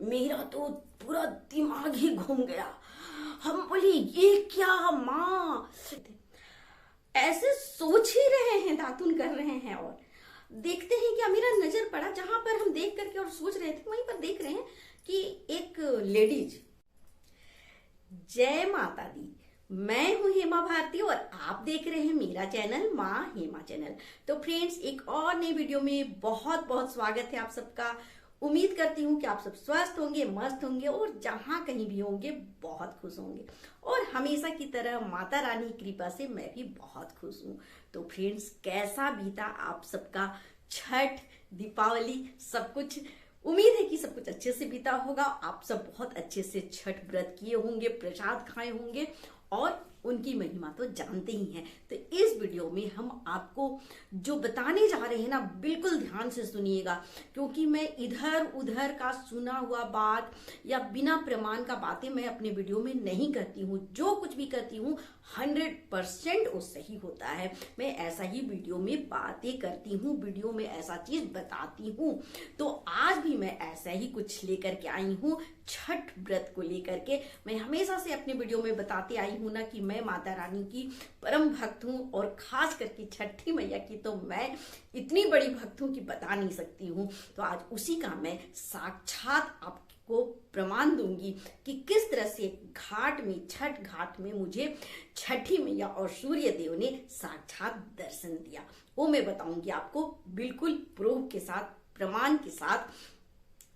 मेरा तो पूरा दिमाग ही घूम गया। हम बोले ये क्या माँ, ऐसे सोच ही रहे हैं, दातुन कर रहे हैं और देखते हैं क्या मेरा नजर पड़ा जहां पर हम देख करके और सोच रहे थे वहीं पर देख रहे हैं कि एक लेडीज, जय माता दी, मैं हूं हेमा भारती और आप देख रहे हैं मेरा चैनल माँ हेमा चैनल। तो फ्रेंड्स, एक और नई वीडियो में बहुत बहुत स्वागत है आप सबका। उम्मीद करती हूँ कि आप सब स्वस्थ होंगे, मस्त होंगे और जहां कहीं भी होंगे बहुत खुश होंगे। और हमेशा की तरह माता रानी की कृपा से मैं भी बहुत खुश हूँ। तो फ्रेंड्स, कैसा बीता आप सबका छठ, दीपावली, सब कुछ? उम्मीद है कि सब कुछ अच्छे से बीता होगा। आप सब बहुत अच्छे से छठ व्रत किए होंगे, प्रसाद खाए होंगे और उनकी महिमा तो जानते ही हैं। तो इस वीडियो में हम आपको जो बताने जा रहे हैं ना, बिल्कुल ध्यान से सुनिएगा, क्योंकि मैं इधर उधर का सुना हुआ बात या बिना प्रमाण का बातें मैं अपने वीडियो में नहीं करती हूँ। जो कुछ भी करती हूँ 100% वो सही होता है। मैं ऐसा ही वीडियो में बातें करती हूँ, वीडियो में ऐसा चीज बताती हूँ। तो आज भी मैं ऐसा ही कुछ लेकर के आई हूँ, छठ व्रत को लेकर के। मैं हमेशा से अपने वीडियो में बताते आई हूँ ना कि मैं माता रानी की परम भक्त हूँ और खास करके छठी मैया की तो मैं इतनी बड़ी भक्त हूँ कि बता नहीं सकती हूँ। तो आज उसी का मैं साक्षात आपको प्रमाण दूंगी कि किस तरह से घाट में, छठ घाट में मुझे छठी मैया और सूर्य देव ने साक्षात दर्शन दिया। वो मैं बताऊंगी आपको बिल्कुल प्रूफ के साथ, प्रमाण के साथ।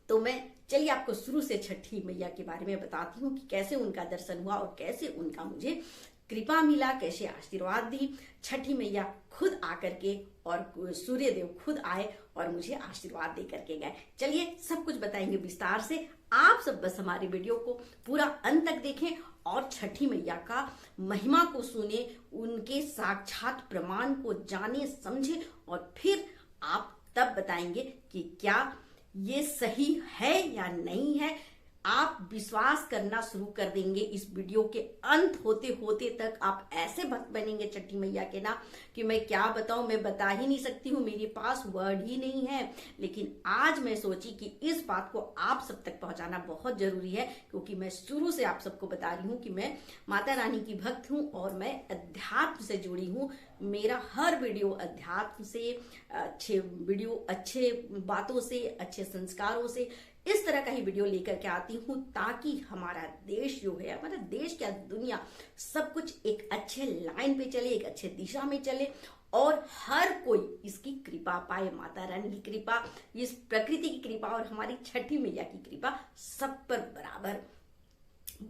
तो मैं चलिए आपको शुरू से छठी मैया के बारे में बताती हूँ कि कैसे उनका दर्शन हुआ और कैसे उनका मुझे कृपा मिला, कैसे आशीर्वाद दी छठी मैया खुद आकर के, और सूर्य देव खुद आए और मुझे आशीर्वाद दे करके गए। चलिए सब कुछ बताएंगे विस्तार से। आप सब बस हमारे वीडियो को पूरा अंत तक देखें और छठी मैया का महिमा को सुने, उनके साक्षात प्रमाण को जाने समझे और फिर आप तब बताएंगे कि क्या ये सही है या नहीं है। आप विश्वास करना शुरू कर देंगे। इस वीडियो के अंत होते होते तक आप ऐसे भक्त बनेंगे छठी मैया के ना कि मैं क्या बताऊं, मैं बता ही नहीं सकती हूँ, मेरे पास वर्ड ही नहीं है। लेकिन आज मैं सोची कि इस बात को आप सब तक पहुंचाना बहुत जरूरी है, क्योंकि मैं शुरू से आप सबको बता रही हूँ कि मैं माता रानी की भक्त हूँ और मैं अध्यात्म से जुड़ी हूँ। मेरा हर वीडियो अध्यात्म से, अच्छे वीडियो, अच्छे बातों से, अच्छे संस्कारों से, इस तरह का ही वीडियो लेकर के आती हूँ, ताकि हमारा देश जो है, हमारा देश क्या दुनिया, सब कुछ एक अच्छे लाइन पे चले, एक अच्छे दिशा में चले और हर कोई इसकी कृपा पाए। माता रानी की कृपा, इस प्रकृति की कृपा और हमारी छठी मैया की कृपा सब पर बराबर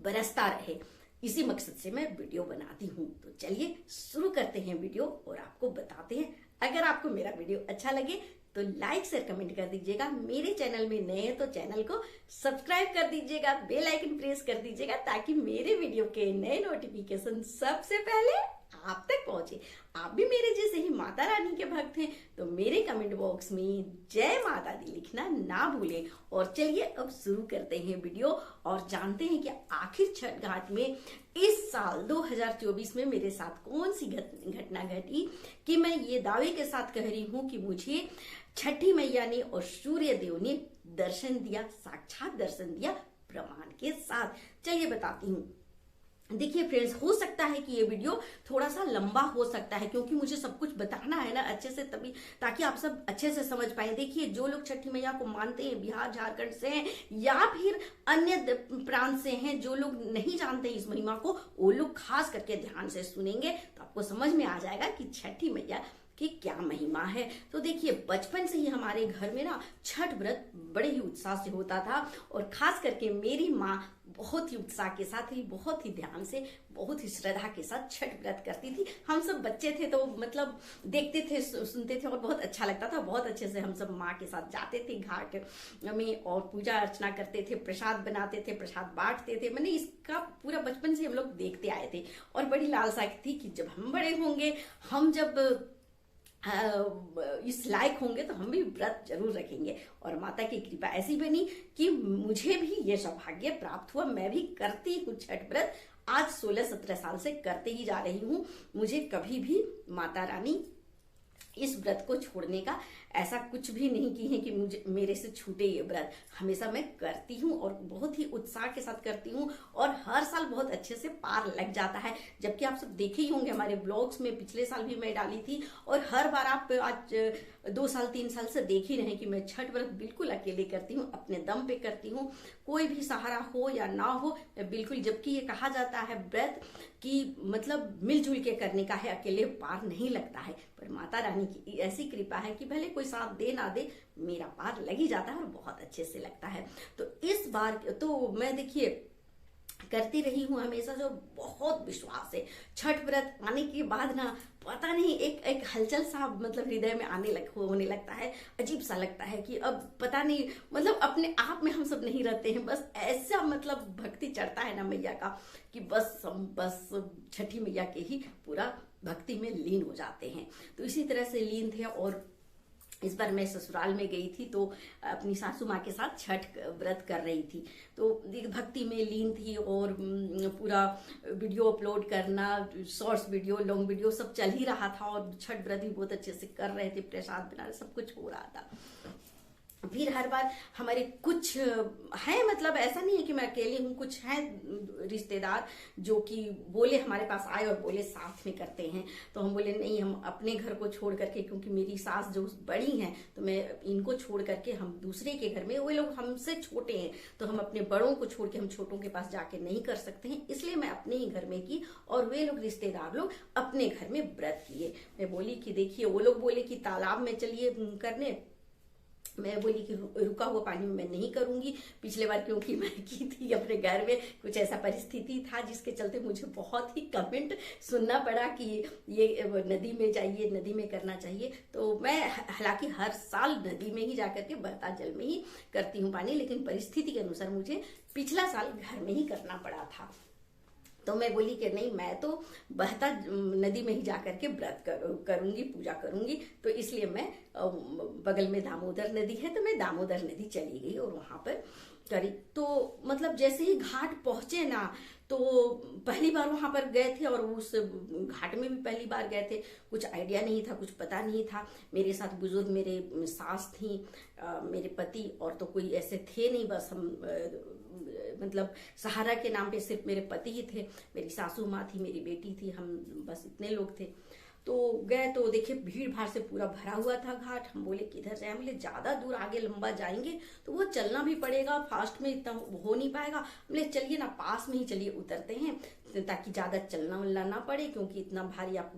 बरसता रहे। इसी मकसद से मैं वीडियो बनाती हूँ। तो चलिए शुरू करते हैं वीडियो और आपको बताते हैं। अगर आपको मेरा वीडियो अच्छा लगे तो लाइक शेयर कमेंट कर दीजिएगा। मेरे चैनल में नए हैं तो चैनल को सब्सक्राइब कर दीजिएगा, बेल आइकन प्रेस कर दीजिएगा, ताकि मेरे वीडियो के नए नोटिफिकेशन सबसे पहले आप तक पहुंचे। आप भी मेरे जैसे ही माता रानी के भक्त हैं तो मेरे कमेंट बॉक्स में जय माता दी लिखना ना भूलें। और चलिए अब शुरू करते हैं वीडियो और जानते हैं कि आखिर छठ घाट में इस साल 2024 में मेरे साथ कौन सी घटना घटी कि मैं ये दावे के साथ कह रही हूँ कि मुझे छठी मैया ने और सूर्य देव ने दर्शन दिया, साक्षात दर्शन दिया प्रमाण के साथ। चलिए बताती हूँ। देखिए फ्रेंड्स, हो सकता है कि ये वीडियो थोड़ा सा लंबा हो सकता है, क्योंकि मुझे सब कुछ बताना है ना अच्छे से, तभी ताकि आप सब अच्छे से समझ पाए। देखिए, जो लोग छठी मैया को मानते हैं, बिहार झारखंड से हैं या फिर अन्य प्रांत से हैं, जो लोग नहीं जानते इस महिमा को, वो लोग खास करके ध्यान से सुनेंगे तो आपको समझ में आ जाएगा कि छठी मैया कि क्या महिमा है। तो देखिए, बचपन से ही हमारे घर में ना छठ व्रत बड़े ही उत्साह से होता था और खास करके मेरी माँ बहुत ही उत्साह के साथ ही, बहुत ही ध्यान से, बहुत ही श्रद्धा के साथ छठ व्रत करती थी। हम सब बच्चे थे तो मतलब देखते थे, सुनते थे और बहुत अच्छा लगता था। बहुत अच्छे से हम सब माँ के साथ जाते थे घाट में और पूजा अर्चना करते थे, प्रसाद बनाते थे, प्रसाद बांटते थे। मैंने इसका पूरा बचपन से हम लोग देखते आए थे और बड़ी लालसा थी कि जब हम बड़े होंगे, हम जब इस लायक होंगे तो हम भी व्रत जरूर रखेंगे। और माता की कृपा ऐसी बनी कि मुझे भी ये सौभाग्य प्राप्त हुआ। मैं भी करती हूँ छठ व्रत, आज 16-17 साल से करते ही जा रही हूँ। मुझे कभी भी माता रानी इस व्रत को छोड़ने का ऐसा कुछ भी नहीं की है कि मुझे मेरे से छूटे ये व्रत। हमेशा मैं करती हूँ और बहुत ही उत्साह के साथ करती हूँ और हर साल बहुत अच्छे से पार लग जाता है। जबकि आप सब देखे ही होंगे हमारे ब्लॉग्स में, पिछले साल भी मैं डाली थी और हर बार आप आज 2 साल 3 साल से देख ही रहे कि मैं छठ व्रत बिल्कुल अकेले करती हूँ, अपने दम पे करती हूँ, कोई भी सहारा हो या ना हो मैं बिल्कुल। जबकि ये कहा जाता है व्रत कि मतलब मिलजुल के करने का है, अकेले पार नहीं लगता है। पर माता रानी की ऐसी कृपा है कि भले कोई साथ दे ना दे, मेरा पार लग ही जाता है और बहुत अच्छे से लगता है। तो इस बार तो मैं देखिए करती रही हूँ हमेशा, जो बहुत विश्वास है। छठ व्रत आने के बाद ना पता नहीं एक हलचल सा मतलब हृदय में होने लगता है, अजीब सा लगता है कि अब पता नहीं मतलब अपने आप में हम सब नहीं रहते हैं। बस ऐसा मतलब भक्ति चढ़ता है ना मैया का कि बस हम बस छठी मैया के ही पूरा भक्ति में लीन हो जाते हैं। तो इसी तरह से लीन थे। और इस बार मैं ससुराल में गई थी तो अपनी सासू माँ के साथ छठ व्रत कर रही थी, तो भक्ति में लीन थी और पूरा वीडियो अपलोड करना, शॉर्ट्स वीडियो, लॉन्ग वीडियो सब चल ही रहा था और छठ व्रत भी बहुत अच्छे से कर रहे थे, प्रसाद बना रहे, सब कुछ हो रहा था। फिर हर बार हमारे कुछ हैं, मतलब ऐसा नहीं है कि मैं अकेली हूँ, कुछ हैं रिश्तेदार जो कि बोले, हमारे पास आए और बोले साथ में करते हैं। तो हम बोले नहीं, हम अपने घर को छोड़ करके, क्योंकि मेरी सास जो बड़ी हैं तो मैं इनको छोड़ करके हम दूसरे के घर में, वे लोग हमसे छोटे हैं तो हम अपने बड़ों को छोड़ के हम छोटों के पास जाके नहीं कर सकते हैं, इसलिए मैं अपने ही घर में की और वे लोग रिश्तेदार लोग अपने घर में व्रत किए। मैं बोली कि देखिए, वो लोग बोले कि तालाब में चलिए करने, मैं बोली कि रुका हुआ पानी में मैं नहीं करूंगी। पिछले बार क्योंकि मैं की थी अपने घर में, कुछ ऐसा परिस्थिति था जिसके चलते मुझे बहुत ही कमेंट सुनना पड़ा कि ये नदी में जाइए, नदी में करना चाहिए। तो मैं हालांकि हर साल नदी में ही जाकर के बहता जल में ही करती हूँ पानी, लेकिन परिस्थिति के अनुसार मुझे पिछला साल घर में ही करना पड़ा था। तो मैं बोली कि नहीं, मैं तो बहता नदी में ही जाकर के व्रत करूंगी, पूजा करूंगी। तो इसलिए मैं बगल में दामोदर नदी है तो मैं दामोदर नदी चली गई और वहां पर करी। तो मतलब जैसे ही घाट पहुंचे ना, तो पहली बार वहां पर गए थे और उस घाट में भी पहली बार गए थे, कुछ आइडिया नहीं था, कुछ पता नहीं था। मेरे साथ बुजुर्ग मेरे सास थी, मेरे पति और तो कोई ऐसे थे नहीं, बस हम मतलब सहारा के नाम पे सिर्फ मेरे पति ही थे, मेरी सासू माँ थी, मेरी बेटी थी, हम बस इतने लोग थे। तो गए तो देखिए भीड़ भाड़ से पूरा भरा हुआ था घाट। हम बोले किधर जाए, बोले ज्यादा दूर आगे लंबा जाएंगे तो वो चलना भी पड़ेगा, फास्ट में इतना हो नहीं पाएगा। बोले चलिए ना, पास में ही चलिए उतरते हैं ताकि ज्यादा चलना वलना ना पड़े, क्योंकि इतना भारी आप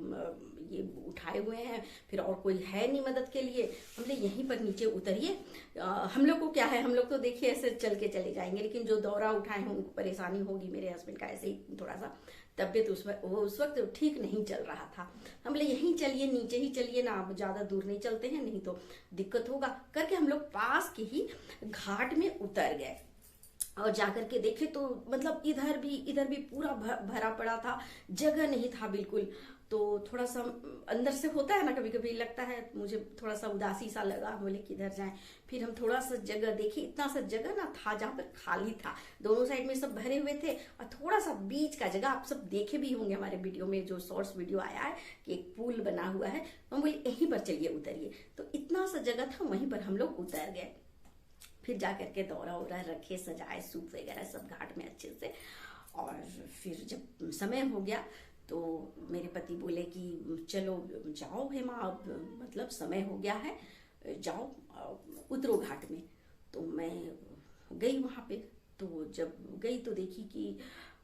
ये उठाए हुए हैं, फिर और कोई है नहीं मदद के लिए। हमने यहीं पर नीचे उतरिए, हम लोग को क्या है, हम लोग तो देखिए ऐसे चल के चले जाएंगे, लेकिन जो दौरा उठाए हैं उनको परेशानी होगी। मेरे हस्बैंड का ऐसे ही थोड़ा सा तबियत उस वक्त ठीक नहीं चल रहा था। हम बोले यहीं चलिए, नीचे ही चलिए ना, आप ज्यादा दूर नहीं चलते हैं, नहीं तो दिक्कत होगा करके हम लोग पास के ही घाट में उतर गए। और जाकर के देखे तो मतलब इधर भी पूरा भरा पड़ा था, जगह नहीं था बिल्कुल। तो थोड़ा सा अंदर से होता है ना, कभी कभी लगता है, मुझे थोड़ा सा उदासी सा लगा। बोले किधर जाएं, फिर हम थोड़ा सा जगह देखी, इतना सा जगह ना था जहाँ पर खाली था, दोनों साइड में सब भरे हुए थे और थोड़ा सा बीच का जगह, आप सब देखे भी होंगे हमारे वीडियो में, जो शॉर्ट्स वीडियो आया है कि एक पुल बना हुआ है। हम बोले यहीं पर चलिए उतरिए, तो इतना सा जगह था, वहीं पर हम लोग उतर गए। फिर जा करके दौरा वौरा रखे, सजाए, सूप वगैरह सब घाट में अच्छे से। और फिर जब समय हो गया तो मेरे पति बोले कि चलो जाओ हेमा, अब मतलब समय हो गया है, जाओ उतरो घाट में। तो मैं गई वहां पे। तो जब गई तो देखी कि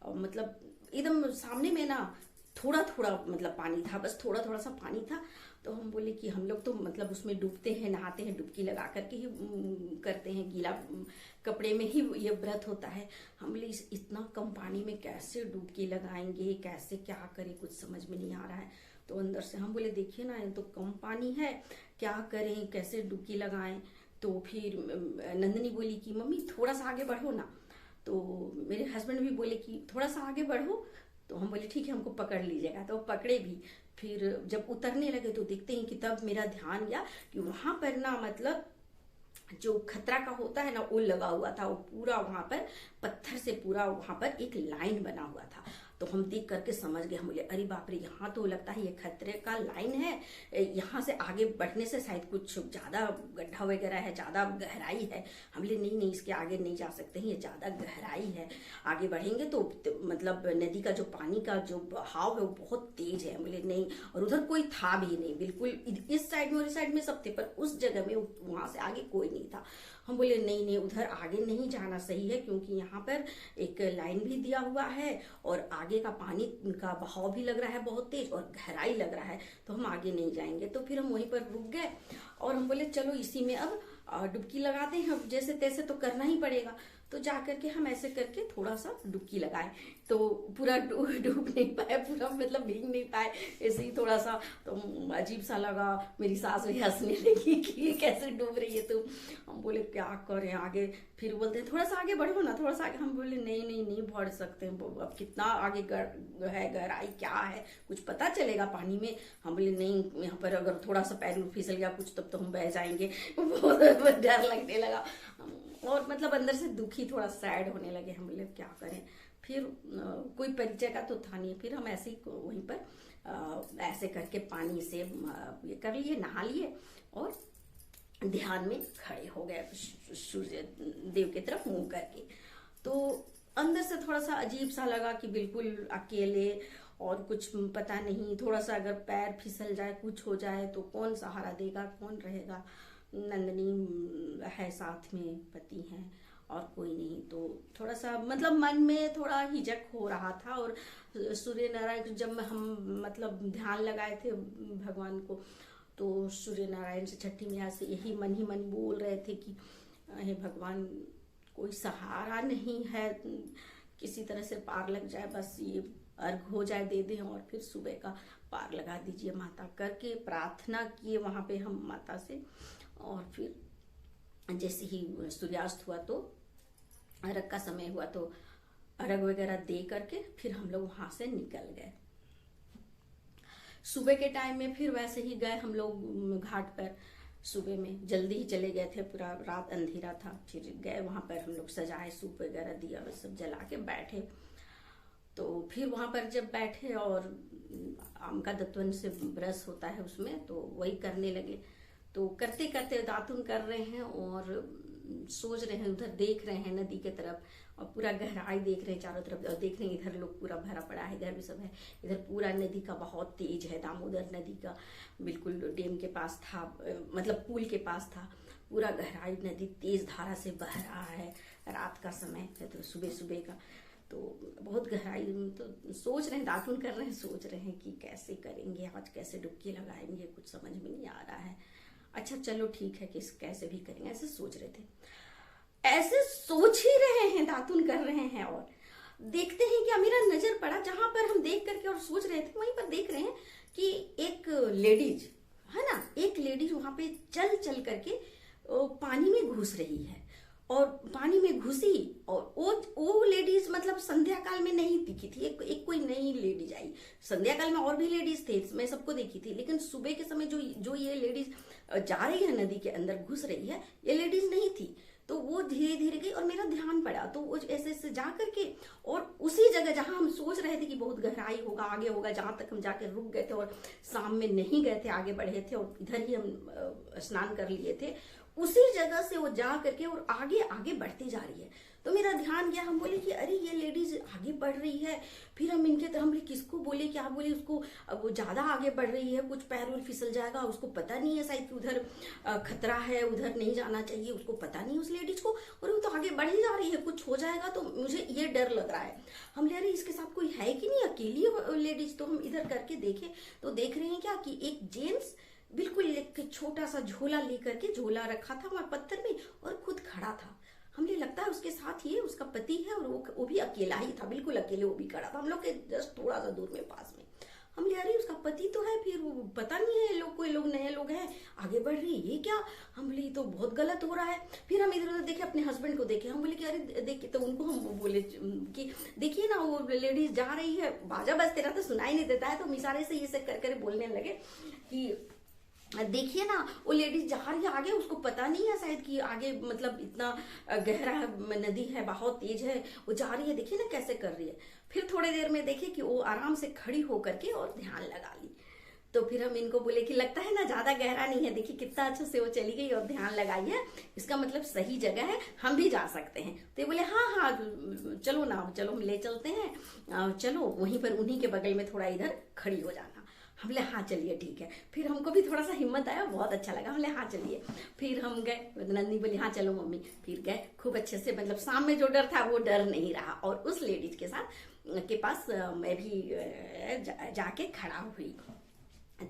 मतलब एकदम सामने में ना थोड़ा थोड़ा मतलब पानी था, बस थोड़ा थोड़ा सा पानी था। तो हम बोले कि हम लोग तो मतलब उसमें डूबते हैं, नहाते हैं, डुबकी लगा करके ही करते हैं, गीला कपड़े में ही ये व्रत होता है। हम बोले इतना कम पानी में कैसे डुबकी लगाएंगे, कैसे क्या करें, कुछ समझ में नहीं आ रहा है। तो अंदर से हम बोले देखिए ना, ये तो कम पानी है, क्या करें, कैसे डुबकी लगाएं। तो फिर नंदिनी बोली कि मम्मी थोड़ा सा आगे बढ़ो ना। तो मेरे हस्बैंड भी बोले कि थोड़ा सा आगे बढ़ो। तो हम बोले ठीक है, हमको पकड़ लीजिएगा। तो पकड़े भी। फिर जब उतरने लगे तो देखते हैं कि तब मेरा ध्यान गया कि वहां पर ना मतलब जो खतरा का होता है ना, वो लगा हुआ था, वो पूरा वहां पर पत्थर से पूरा वहां पर एक लाइन बना हुआ था। तो तो हम देख करके समझ गए, हम बोले अरे बाप रे, यहाँ तो लगता है ये खतरे का लाइन है, यहाँ से आगे बढ़ने से शायद कुछ ज्यादा गड्ढा वगैरह है, ज्यादा गहराई है। हम बोले नहीं नहीं, इसके आगे नहीं जा सकते हैं, ये ज्यादा गहराई है, आगे बढ़ेंगे तो मतलब नदी का जो पानी का जो बहाव है वो बहुत तेज है। हम बोले नहीं, और उधर कोई था भी नहीं, बिल्कुल इस साइड में और इस साइड में सब थे, पर उस जगह में वहां से आगे कोई नहीं था। हम बोले नहीं नहीं, उधर आगे नहीं जाना सही है, क्योंकि यहाँ पर एक लाइन भी दिया हुआ है और आगे का पानी का बहाव भी लग रहा है बहुत तेज और गहराई लग रहा है, तो हम आगे नहीं जाएंगे। तो फिर हम वहीं पर रुक गए और हम बोले चलो इसी में अब डुबकी लगाते हैं, अब जैसे तैसे तो करना ही पड़ेगा। तो जा करके हम ऐसे करके थोड़ा सा डुबकी लगाए, तो पूरा डूब नहीं पाए, पूरा मतलब भीग नहीं पाए, ऐसे ही थोड़ा सा, तो अजीब सा लगा। मेरी सास भी हंसने लगी कि कैसे डूब रही है तुम। हम बोले क्या करें आगे, फिर बोलते हैं थोड़ा सा आगे बढ़ो ना, थोड़ा सा आगे। हम बोले नहीं नहीं नहीं बढ़ सकते, अब कितना आगे है, गहराई क्या है, कुछ पता चलेगा पानी में। हम बोले नहीं, यहाँ पर अगर थोड़ा सा पैर फिसल गया कुछ तब तो हम बह जाएंगे। बहुत डर लगने लगा और मतलब अंदर से दुखी, थोड़ा सैड होने लगे। हम बोले क्या करें, फिर कोई परिचय का तो था नहीं, फिर हम ऐसे ही वहीं पर ऐसे करके पानी से ये कर लिए, नहा लिए और ध्यान में खड़े हो गए सूर्य देव की तरफ मुंह करके। तो अंदर से थोड़ा सा अजीब सा लगा कि बिल्कुल अकेले और कुछ पता नहीं, थोड़ा सा अगर पैर फिसल जाए कुछ हो जाए तो कौन सहारा देगा, कौन रहेगा। नंदनी है साथ में, पति हैं और कोई नहीं, तो थोड़ा सा मतलब मन में थोड़ा हिचक हो रहा था। और सूर्य नारायण जब हम मतलब ध्यान लगाए थे भगवान को, तो सूर्य नारायण से छठी मैया से यही मन ही मन बोल रहे थे कि हे भगवान, कोई सहारा नहीं है, किसी तरह से पार लग जाए, बस ये अर्घ हो जाए, दे दें और फिर सुबह का पार लगा दीजिए माता। करके प्रार्थना किए वहां पे हम माता से, और फिर जैसे ही सूर्यास्त हुआ तो अर्घ का समय हुआ तो अर्घ वगैरह दे करके फिर हम लोग वहां से निकल गए। सुबह के टाइम में फिर वैसे ही गए हम लोग घाट पर, सुबह में जल्दी ही चले गए थे, पूरा रात अंधेरा था। फिर गए वहां पर, हम लोग सजाए, सूप वगैरह दिया, सब जला के बैठे। तो फिर वहां पर जब बैठे और आम का दत्वन से ब्रश होता है उसमें, तो वही करने लगे। तो करते करते दातुन कर रहे हैं और सोच रहे हैं, उधर देख रहे हैं नदी के तरफ और पूरा गहराई देख रहे हैं चारों तरफ, और देख रहे हैं इधर लोग पूरा भरा पड़ा है, इधर भी सब है। इधर पूरा नदी का बहुत तेज है, दामोदर नदी का बिल्कुल डेम के पास था, मतलब पुल के पास था, पूरा गहराई नदी तेज धारा से बह रहा है। रात का समय है तो सुबह सुबह का, तो बहुत गहराई। तो सोच रहे हैं, दातुन कर रहे हैं, सोच रहे हैं कि कैसे करेंगे आज, कैसे डुबकी लगाएंगे, कुछ समझ में नहीं आ रहा है। अच्छा चलो ठीक है कि कैसे भी करेंगे, ऐसे सोच रहे थे। ऐसे सोच ही रहे हैं, दातुन कर रहे हैं, और देखते हैं कि मेरा नजर पड़ा जहां पर हम देख करके और सोच रहे थे, वहीं पर देख रहे हैं कि एक लेडीज है ना, एक लेडीज वहां पे चल चल करके पानी में घुस रही है। और पानी में घुसी और वो लेडीज मतलब संध्या काल में नहीं दिखी थी, एक कोई नई लेडीज आई। संध्या काल में और भी लेडीज थे, मैं सबको देखी थी, लेकिन सुबह के समय जो ये लेडीज जा रही है नदी के अंदर, घुस रही है, ये लेडीज नहीं थी। तो वो धीरे धीरे गई और मेरा ध्यान पड़ा, तो वो ऐसे ऐसे जा करके और उसी जगह जहां हम सोच रहे थे कि बहुत गहराई होगा, आगे होगा, जहां तक हम जाके रुक गए थे और शाम में नहीं गए थे, आगे बढ़े थे और इधर ही हम स्नान कर लिए थे, उसी जगह से वो जा करके और आगे आगे बढ़ती जा रही है। तो मेरा ध्यान गया, हम बोले कि अरे ये लेडीज आगे बढ़ रही है। फिर हम इनके तरह, हम बोले किसको बोले, क्या बोले उसको, अब वो ज्यादा आगे बढ़ रही है, कुछ पैर और फिसल जाएगा, उसको पता नहीं है शायद कि उधर खतरा है, उधर नहीं जाना चाहिए, उसको पता नहीं उस लेडीज को, और वो तो आगे बढ़ ही जा रही है, कुछ हो जाएगा, तो मुझे ये डर लग रहा है। हम ले रहे इसके साथ कोई है कि नहीं, अकेली लेडीज। तो हम इधर करके देखे तो देख रहे हैं क्या कि एक जेंट्स बिल्कुल एक छोटा सा झोला लेकर के, झोला रखा था वहां पत्थर में और खुद खड़ा था। हमने लगता है उसके साथ ये उसका पति है और वो भी अकेला ही था, बिल्कुल अकेले वो भी खड़ा था, हम लोग के जस्ट थोड़ा सा दूर में पास में। हम ले रही उसका पति तो है, फिर वो पता नहीं है लोग, कोई लोग नए लोग हैं, आगे बढ़ रही है, ये क्या। हम बोले तो बहुत गलत हो रहा है। फिर हम इधर उधर देखे, अपने हस्बैंड को देखे, हम बोले कि अरे देखिए, तो उनको हम बोले कि देखिए ना वो लेडीज जा रही है, बाजा बजते रहा तो सुनाई नहीं देता है, तो हम इशारे से ये सब कर बोलने लगे कि देखिए ना, वो लेडीज जा रही है आगे, उसको पता नहीं है शायद कि आगे मतलब इतना गहरा नदी है, बहुत तेज है, वो जा रही है, देखिए ना कैसे कर रही है। फिर थोड़ी देर में देखिए कि वो आराम से खड़ी होकर के और ध्यान लगा ली। तो फिर हम इनको बोले कि लगता है ना ज्यादा गहरा नहीं है, देखिए कितना अच्छा से वो चली गई और ध्यान लगाई है, इसका मतलब सही जगह है, हम भी जा सकते हैं। तो ये बोले हाँ हाँ चलो ना, चलो हम ले चलते हैं, चलो वहीं पर उन्हीं के बगल में थोड़ा इधर खड़ी हो जाना। हम बोले हाँ चलिए ठीक है। फिर हमको भी थोड़ा सा हिम्मत आया, बहुत अच्छा लगा, हम बोले हाँ चलिए। फिर हम गए, नंदनी बोली हाँ चलो मम्मी। फिर गए, खूब अच्छे से, मतलब शाम में जो डर था वो डर नहीं रहा। और उस लेडीज के साथ के पास मैं भी जाके खड़ा हुई,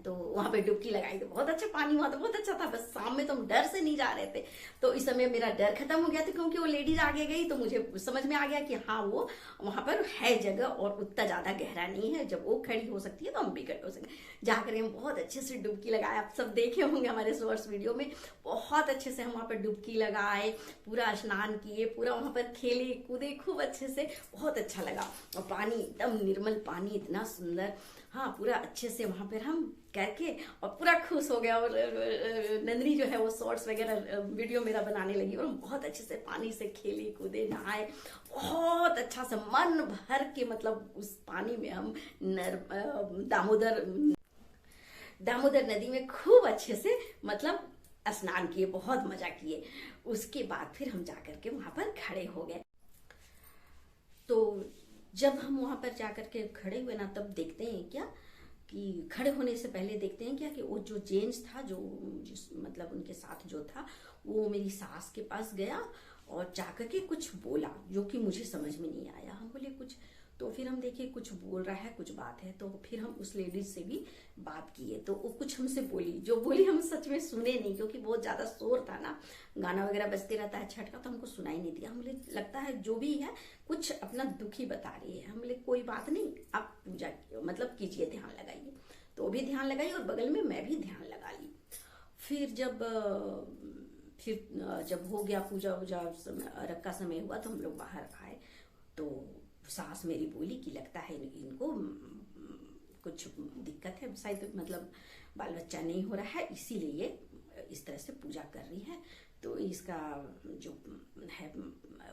तो वहां पे डुबकी लगाई, तो बहुत अच्छा पानी हुआ, तो बहुत अच्छा था। बस शाम में तो हम डर से नहीं जा रहे थे, तो इस समय मेरा डर खत्म हो गया था, क्योंकि वो लेडीज आगे गई तो मुझे समझ में आ गया कि हाँ वो वहां पर है जगह और उतना ज्यादा गहरा नहीं है, जब वो खड़ी हो सकती है तो हम भी खड़े हो सकते हैं। जाकर हम बहुत अच्छे से डुबकी लगाए, आप सब देखे होंगे हमारे शॉर्ट्स वीडियो में, बहुत अच्छे से हम वहां पर डुबकी लगाए, पूरा स्नान किए, पूरा वहां पर खेले कूदे खूब अच्छे से, बहुत अच्छा लगा। और पानी एकदम निर्मल पानी, इतना सुंदर, हाँ पूरा अच्छे से वहां पर हम करके और पूरा खुश हो गया। और नंदनी जो है वो शॉर्ट्स वगैरह वीडियो मेरा बनाने लगी, और हम बहुत अच्छे से पानी से खेले कूदे नहाए, बहुत अच्छा से मन भर के, मतलब उस पानी में हम दामोदर नदी में खूब अच्छे से मतलब स्नान किए, बहुत मजा किए। उसके बाद फिर हम जाकर के वहां पर खड़े हो गए। तो जब हम वहां पर जाकर के खड़े हुए ना, तब देखते हैं क्या कि खड़े होने से पहले देखते हैं क्या कि वो जो जेंट्स था, जो मतलब उनके साथ जो था, वो मेरी सास के पास गया और जाकर के कुछ बोला, जो कि मुझे समझ में नहीं आया। हम बोले कुछ, तो फिर हम देखे कुछ बोल रहा है, कुछ बात है, तो फिर हम उस लेडीज से भी बात किए, तो वो कुछ हमसे बोली, जो बोली हम सच में सुने नहीं, क्योंकि बहुत ज्यादा शोर था ना, गाना वगैरह बजते रहता है छठ का, तो हमको सुनाई नहीं दिया। हमें लगता है जो भी है कुछ अपना दुख ही बता रही है। हम बोले कोई बात नहीं, आप पूजा मतलब कीजिए, ध्यान लगाइए। तो भी ध्यान लगाई और बगल में मैं भी ध्यान लगा ली। फिर जब हो गया पूजा वूजा, अर्घ का समय हुआ, तो हम लोग बाहर आए, तो सास मेरी बोली कि लगता है इनको कुछ दिक्कत है शायद, मतलब बाल बच्चा नहीं हो रहा है, इसीलिए इस तरह से पूजा कर रही है। तो इसका जो है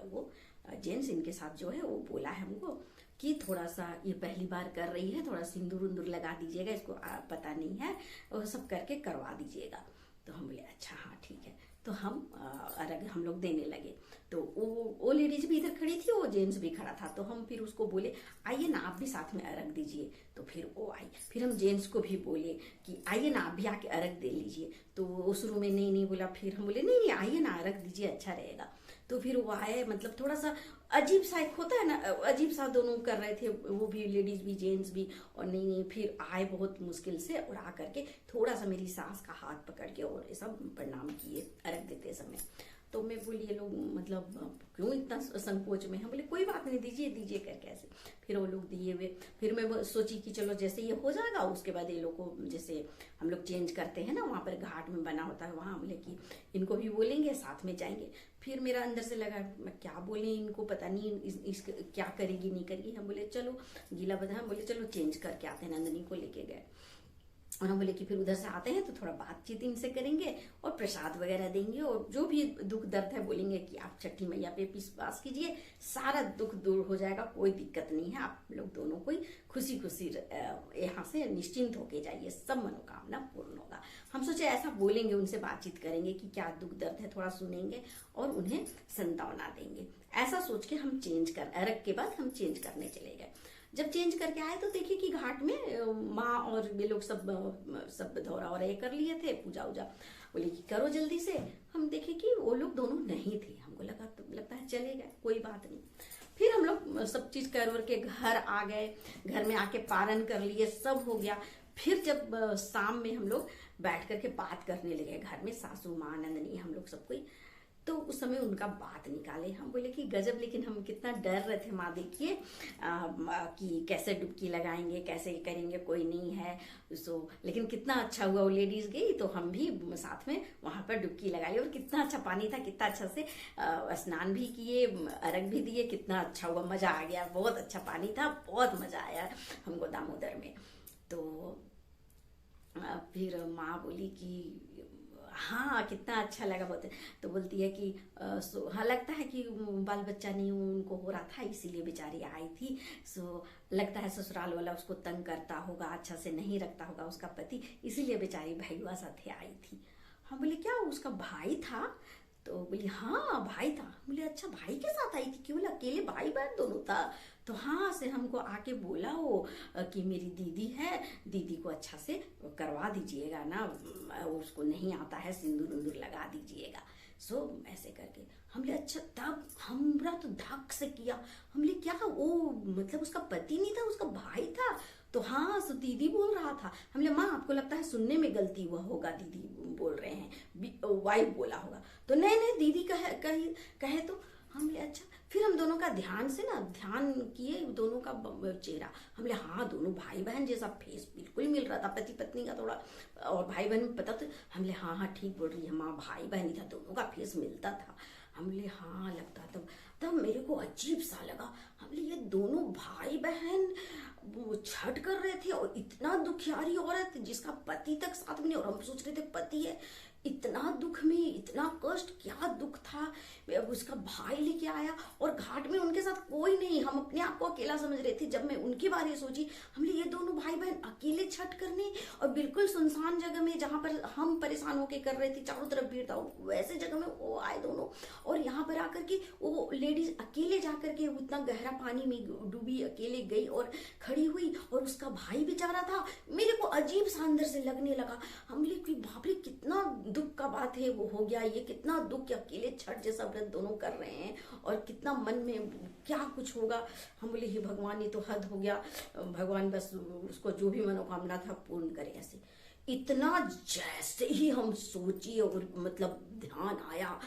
वो जेंट्स इनके साथ जो है वो बोला है हमको कि थोड़ा सा ये पहली बार कर रही है, थोड़ा सिंदूर उंदूर लगा दीजिएगा, इसको पता नहीं है, वो सब करके करवा दीजिएगा। तो हम बोले अच्छा हाँ ठीक है। तो हम अर्घ हम लोग देने लगे, तो वो लेडीज भी इधर खड़ी थी, वो जेंट्स भी खड़ा था, तो हम फिर उसको बोले आइए ना आप भी साथ में अर्घ दीजिए। तो फिर वो आई, फिर हम जेंट्स को भी बोले कि आइए ना आप भी आके अर्घ दे लीजिए। तो वो शुरू में नहीं बोला, फिर हम बोले नहीं नहीं आइए ना अर्घ दीजिए, अच्छा रहेगा। तो फिर वो आए, मतलब थोड़ा सा अजीब सा एक होता है ना, अजीब सा दोनों कर रहे थे, वो भी लेडीज भी जेंट्स भी, और नहीं फिर आए बहुत मुश्किल से, और आ करके थोड़ा सा मेरी सास का हाथ पकड़ के और सब प्रणाम किए अर्घ देते समय। तो मैं बोली ये लोग मतलब क्यों इतना संकोच में, हम बोले कोई बात नहीं, दीजिए दीजिए करके ऐसे। फिर वो लोग दिए हुए, फिर मैं सोची कि चलो जैसे ये हो जाएगा, उसके बाद ये लोग को जैसे हम लोग चेंज करते हैं ना, वहां पर घाट में बना होता है, वहां बोले कि इनको भी बोलेंगे साथ में जाएंगे। फिर मेरा अंदर से लगा मैं क्या बोले इनको, पता नहीं इस क्या करेगी नहीं करेगी। हम बोले चलो गीला बता, हम बोले चलो चेंज करके आते हैं, नंदनी को लेके गए। और हम बोले कि फिर उधर से आते हैं तो थोड़ा बातचीत इनसे करेंगे और प्रसाद वगैरह देंगे, और जो भी दुख दर्द है बोलेंगे कि आप छठी मैया पे विश्वास कीजिए, सारा दुख दूर हो जाएगा, कोई दिक्कत नहीं है, आप लोग दोनों कोई खुशी खुशी यहाँ से निश्चिंत होके जाइए, सब मनोकामना पूर्ण होगा। हम सोचे ऐसा बोलेंगे, उनसे बातचीत करेंगे कि क्या दुख दर्द है, थोड़ा सुनेंगे और उन्हें सांत्वना देंगे। ऐसा सोच के हम अर्घ के बाद हम चेंज करने चले गए। जब चेंज करके आए तो देखिए कि घाट में माँ और ये लोग सब धौरा और ये कर लिए थे, पूजा उजा, बोले कि करो जल्दी से। हम देखे कि वो लोग दोनों नहीं थे, हमको लगता है चले गए, कोई बात नहीं। फिर हम लोग सब चीज कर के घर आ गए, घर में आके पारण कर लिए, सब हो गया। फिर जब शाम में हम लोग बैठ करके बात करने लगे घर में, सासू माँ नंदनी हम लोग सब कोई, तो उस समय उनका बात निकाले। हम बोले कि गजब, लेकिन हम कितना डर रहे थे माँ, देखिए कि कैसे डुबकी लगाएंगे, कैसे करेंगे, कोई नहीं है। लेकिन कितना अच्छा हुआ, वो लेडीज गई तो हम भी साथ में वहां पर डुबकी लगा ली, और कितना अच्छा पानी था, कितना अच्छा से स्नान भी किए, अर्घ भी दिए, कितना अच्छा हुआ, मजा आ गया, बहुत अच्छा पानी था, बहुत मजा आया हमको दामोदर में। तो फिर माँ बोली कि हाँ कितना अच्छा लगा बोलते। तो बोलती है कि हाँ लगता है कि बाल बच्चा नहीं उनको हो रहा था इसीलिए बेचारी आई थी। सो लगता है ससुराल वाला उसको तंग करता होगा, अच्छा से नहीं रखता होगा उसका पति, इसीलिए बेचारी भैया साथे आई थी। हम बोले क्या उसका भाई था? तो बोली हाँ भाई था। बोले अच्छा भाई के साथ आई थी? क्यों बोला अकेले भाई बहन दोनों था? तो हाँ से हमको आके बोला वो कि मेरी दीदी है, दीदी को अच्छा से करवा दीजिएगा ना, उसको नहीं आता है, सिंदूर उंदूर लगा दीजिएगा। सो ऐसे करके हमने अच्छा, तब हमरा तो धक से किया। हमने क्या वो मतलब उसका पति नहीं था, उसका भाई था? तो हाँ सो दीदी बोल रहा था। हमने माँ आपको लगता है सुनने में गलती हुआ होगा, दीदी बोल रहे हैं, वाइफ बोला होगा। तो नहीं नहीं दीदी कहे तो हमने अच्छा। फिर हम दोनों का ध्यान से ना ध्यान किए दोनों का चेहरा। हमने हाँ दोनों भाई बहन जैसा फेस बिल्कुल मिल रहा था, पति पत्नी का थोड़ा और भाई बहन में पता। तो हमने हाँ हाँ ठीक बोल रही है माँ, भाई बहन ही था, दोनों का फेस मिलता था। हमने हाँ लगता। तब मेरे को अजीब सा लगा। हमने ये दोनों भाई बहन वो छठ कर रहे थे और इतना दुखियारी औरत जिसका पति तक साथ में नहीं, और हम सोच रहे थे पति है, इतना दुख में इतना कष्ट, क्या दुख था। उसका भाई लेके आया और घाट में उनके साथ कोई नहीं, हम अपने आप को अकेला समझ रहे थे। जब मैं उनके बारे में सोची, हमने ये दोनों भाई बहन अकेले छठ करने और बिल्कुल सुनसान जगह में जहां पर हम परेशान होके कर रहे थे, चारों तरफ भीड़ था, वैसे जगह में वो आए दोनों। और यहाँ पर आकर के वो लेडीज अकेले जाकर के उतना गहरा पानी में डूबी, अकेले गई और खड़ी हुई, और उसका भाई बेचारा था। मेरे को अजीब सा अंदर से लगने लगा। हम बोले बाप रे कितना दुख का बात है, वो हो गया ये, कितना दुख कि अकेले छठ जैसा व्रत दोनों कर रहे हैं, और कितना मन में क्या कुछ होगा। हम बोले हे भगवान ये तो हद हो गया, भगवान बस उसको जो भी मनोकामना था पूर्ण करे। ऐसे इतना जैसे ही हम सोची और मतलब ध्यान आया,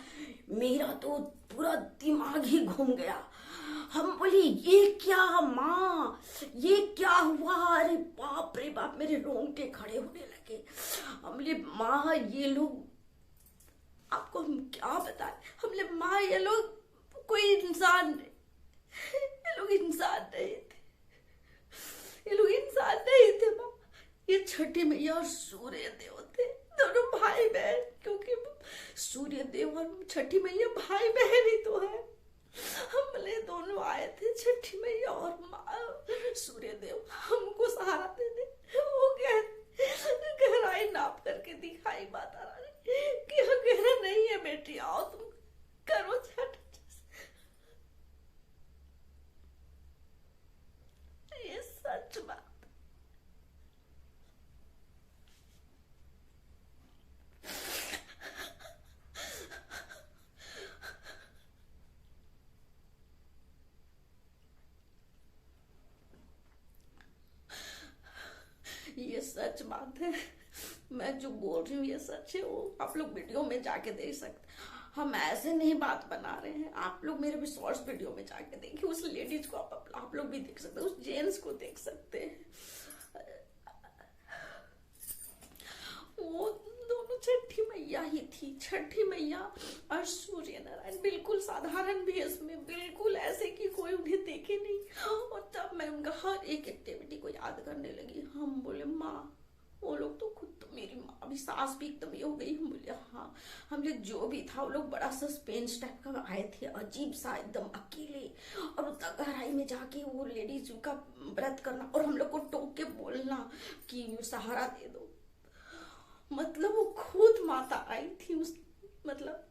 मेरा तो पूरा दिमाग ही घूम गया। हम बोली ये क्या माँ, ये क्या हुआ? अरे बाप रे बाप, मेरे रोंगटे खड़े होने लगे। हम बोले माँ ये लोग, आपको हम क्या बताएं। हम बोले माँ ये लोग कोई इंसान नहीं, ये लोग इंसान नहीं थे, ये लोग इंसान नहीं थे माँ। ये छठी मैया और सूर्य देव थे, दोनों भाई बहन, क्योंकि सूर्य देव और छठी मैया भाई बहन ही तो है। हम बोले दोनों आए थे, छठी मैया और सूर्य देव हमको सहारा दे दे। वो गहराई नाप करके दिखाई माता रानी कि गहरा नहीं है बेटी, आओ तुम करो छठ। ये सच बात। ये सच बात है, मैं जो बोल रही हूँ ये सच है। वो आप लोग वीडियो में जाके देख सकते, हम ऐसे नहीं बात बना रहे हैं। आप लोग मेरे भी शॉर्ट्स वीडियो में जाके देखिए, उस लेडीज को आप लोग भी देख सकते हैं, उस जेंट्स को देख सकते हैं। वो दोनों छठी मैया ही थी, छठी मैया और सूर्य नारायण, बिल्कुल साधारण भेष में, बिल्कुल ऐसे कि कोई उन्हें देखे नहीं। और तब मैं उनका हर एक एक्टिविटी को याद करने लगी। हम बोले माँ, वो लोग तो खुद तो, मेरी माँ भी, सास भी एकदम ये हो गई। हम बोले हाँ, हम लोग जो भी था वो लोग बड़ा सस्पेंस टाइप का आए थे, अजीब सा एकदम अकेले, और उतना गहराई में जाके वो लेडीज का व्रत करना और हम लोग को टोक के बोलना कि सहारा दे दो। मतलब वो खुद माता आई थी उस, मतलब,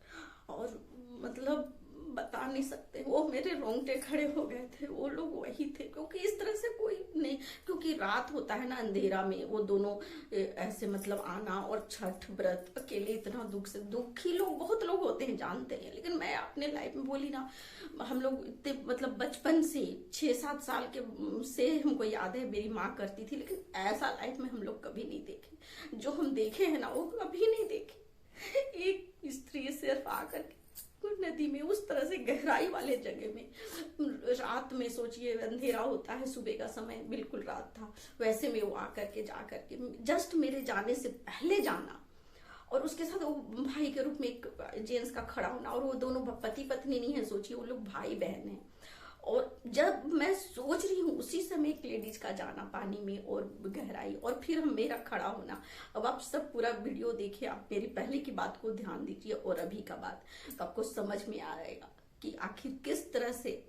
और मतलब बता नहीं सकते, वो मेरे रोंगटे खड़े हो गए थे। वो लोग वही थे, क्योंकि इस तरह से कोई नहीं, क्योंकि रात होता है ना अंधेरा में, वो दोनों ऐसे मतलब आना और छठ व्रत अकेले, इतना दुख से, दुखी लोग बहुत लोग होते हैं जानते हैं। लेकिन मैं अपने लाइफ में बोली ना, हम लोग इतने मतलब बचपन से 6-7 साल के से हमको याद है मेरी माँ करती थी, लेकिन ऐसा लाइफ में हम लोग कभी नहीं देखे। जो हम देखे हैं ना वो कभी नहीं देखे। एक स्त्री सिर्फ आकर के नदी में उस तरह से गहराई वाले जगह में, रात में, सोचिए अंधेरा होता है, सुबह का समय बिल्कुल रात था, वैसे में वो आकर के जाकर के जस्ट मेरे जाने से पहले जाना, और उसके साथ वो भाई के रूप में एक जेंट्स का खड़ा होना, और वो दोनों पति पत्नी नहीं है, सोचिए वो लोग भाई बहन हैं। और जब मैं सोच रही हूँ उसी समय एक लेडीज का जाना पानी में और गहराई, और फिर हम मेरा खड़ा होना। अब आप सब पूरा वीडियो देखिए, आप मेरी पहले की बात को ध्यान दीजिए और अभी का बात, तो आपको समझ में आएगा कि आखिर किस तरह से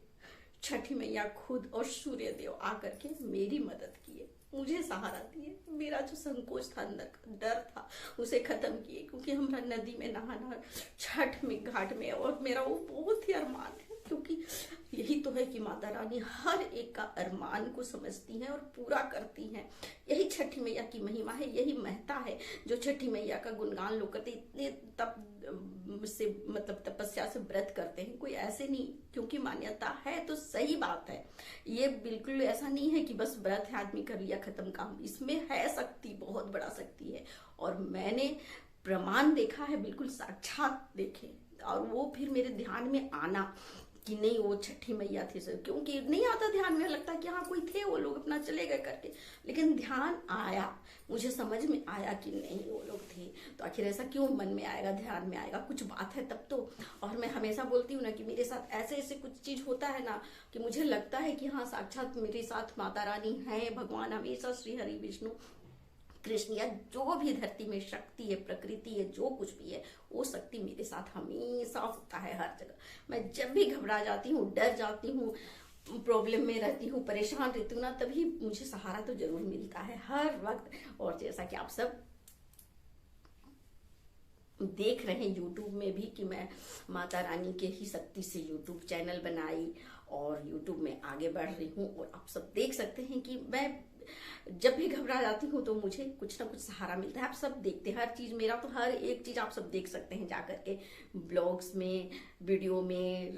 छठी मैया खुद और सूर्य देव आकर के मेरी मदद किए, मुझे सहारा दिए। मेरा जो संकोच था, अंदर का डर था, उसे खत्म किए, क्योंकि हमारा नदी में नहाना छठ में घाट में, और मेरा वो बहुत ही अरमान है, क्योंकि यही तो है कि माता रानी हर एक का अरमान को समझती हैं और पूरा करती हैं। यही छठी मैया की महिमा है, यही महत्ता है। जो छठी मैया का गुणगान लोग करते, इतने तप से मतलब तपस्या से व्रत करते हैं, कोई ऐसे नहीं, क्योंकि मान्यता है तो सही बात है। ये बिल्कुल ऐसा नहीं है कि बस व्रत है आदमी कर लिया खत्म काम, इसमें है शक्ति, बहुत बड़ा शक्ति है। और मैंने प्रमाण देखा है, बिल्कुल साक्षात देखे, और वो फिर मेरे ध्यान में आना कि नहीं वो छठी मैया थी सर, क्योंकि नहीं आता ध्यान में, लगता कि हाँ कोई थे वो लोग अपना चले गए करके, लेकिन ध्यान आया, मुझे समझ में आया कि नहीं वो लोग थे। तो आखिर ऐसा क्यों मन में आएगा, ध्यान में आएगा, कुछ बात है तब तो। और मैं हमेशा बोलती हूँ ना कि मेरे साथ ऐसे ऐसे कुछ चीज होता है ना कि मुझे लगता है कि हाँ साक्षात मेरे साथ माता रानी है, भगवान हमेशा, श्री हरि विष्णु कृष्ण, या जो भी धरती में शक्ति है, प्रकृति है, जो कुछ भी है, वो शक्ति मेरे साथ हमेशा होता है हर जगह। मैं जब भी घबरा जाती हूँ, डर जाती हूँ, प्रॉब्लम में रहती हूँ, परेशान रहती हूँ ना, तभी मुझे सहारा तो जरूर मिलता है हर वक्त। और जैसा कि आप सब देख रहे हैं यूट्यूब में भी कि मैं माता रानी के ही शक्ति से यूट्यूब चैनल बनाई और यूट्यूब में आगे बढ़ रही हूँ। और आप सब देख सकते हैं कि मैं जब भी घबरा जाती हूँ तो मुझे कुछ ना कुछ सहारा मिलता है। आप सब देखते हैं हर चीज, मेरा तो हर एक चीज आप सब देख सकते हैं जाकर के, ब्लॉग्स में, वीडियो में,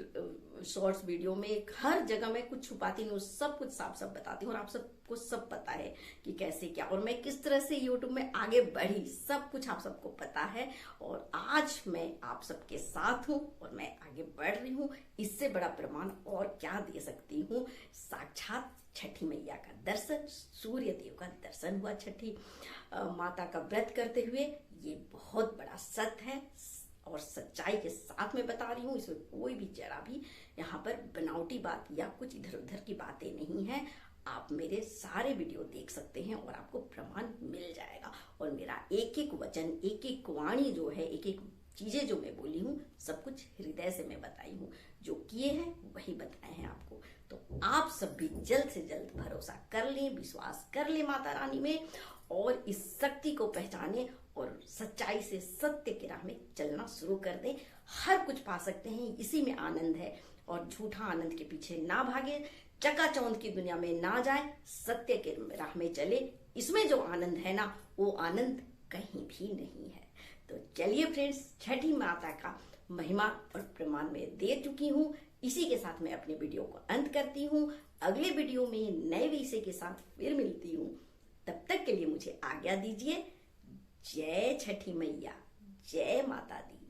शॉर्ट्स वीडियो में, हर जगह मैं कुछ छुपाती नहीं हूँ, सब कुछ साफ साफ बताती हूँ। और आप सबको सब पता है कि कैसे क्या और मैं किस तरह से यूट्यूब में आगे बढ़ी, सब कुछ आप सबको पता है। और आज मैं आप सबके साथ हूँ और मैं आगे बढ़ रही हूँ। इससे बड़ा प्रमाण और क्या दे सकती हूँ। साक्षात छठी मैया का दर्शन, सूर्य देव का दर्शन हुआ छठी माता का व्रत करते हुए, ये बहुत बड़ा सत्य है और सच्चाई के साथ में बता रही हूँ। इसमें कोई भी जरा भी यहाँ पर बनावटी बात या कुछ इधर उधर की बातें नहीं है। आप मेरे सारे वीडियो देख सकते हैं और आपको प्रमाण मिल जाएगा। और मेरा एक एक वचन, एक एक वाणी जो है, एक एक चीजें जो मैं बोली हूँ, सब कुछ हृदय से मैं बताई हूँ। जो किए हैं वही बताए हैं आपको। तो आप सब भी जल्द से जल्द भरोसा कर लें, विश्वास कर लें माता रानी में, और इस शक्ति को पहचाने और सच्चाई से सत्य की राह में चलना शुरू कर दें। हर कुछ पा सकते हैं, इसी में आनंद है। और झूठा आनंद के पीछे ना भागे, चकाचौंध की दुनिया में ना जाए, सत्य के राह में चले। इसमें जो आनंद है ना, वो आनंद कहीं भी नहीं है। तो चलिए फ्रेंड्स, छठी माता का महिमा और प्रमाण में दे चुकी हूँ। इसी के साथ मैं अपने वीडियो को अंत करती हूँ। अगले वीडियो में नए विषय के साथ फिर मिलती हूँ। तब तक के लिए मुझे आज्ञा दीजिए। जय छठी मैया, जय माता दी।